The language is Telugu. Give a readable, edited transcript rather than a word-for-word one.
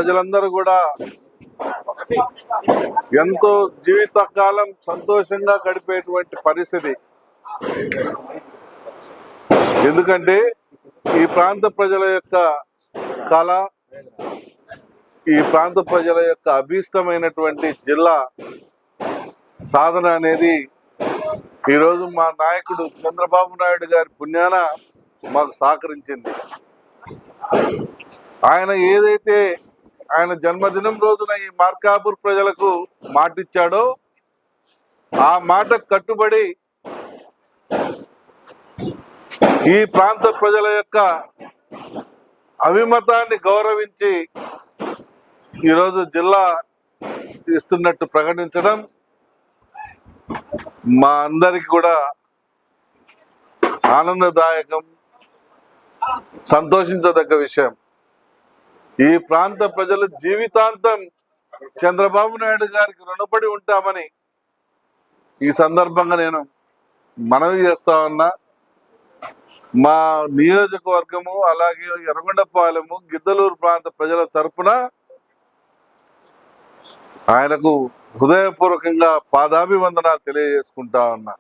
ప్రజలందరూ కూడా ఎంతో జీవితకాలం సంతోషంగా గడిపేటువంటి పరిస్థితి. ఎందుకంటే ఈ ప్రాంత ప్రజల యొక్క కళ, ఈ ప్రాంత ప్రజల యొక్క అభీష్టమైనటువంటి జిల్లా సాధన అనేది ఈరోజు మా నాయకుడు చంద్రబాబు నాయుడు గారి పుణ్యాన మాకు సహకరించింది. ఆయన ఏదైతే ఆయన జన్మదినం రోజున ఈ మార్కాపూర్ ప్రజలకు మాటిచ్చాడో ఆ మాటకు కట్టుబడి ఈ ప్రాంత ప్రజల యొక్క అభిమతాన్ని గౌరవించి ఈరోజు జిల్లా ఇస్తున్నట్టు ప్రకటించడం మా అందరికి కూడా ఆనందదాయకం, సంతోషించదగ్గ విషయం. ఈ ప్రాంత ప్రజలు జీవితాంతం చంద్రబాబు నాయుడు గారికి రుణపడి ఉంటామని ఈ సందర్భంగా నేను మనవి చేస్తా ఉన్నా. మా నియోజకవర్గము అలాగే ఎర్రగొండపాలెము గిద్దలూరు ప్రాంత ప్రజల తరపున ఆయనకు హృదయపూర్వకంగా పాదాభివందనాలు తెలియజేసుకుంటా ఉన్నా.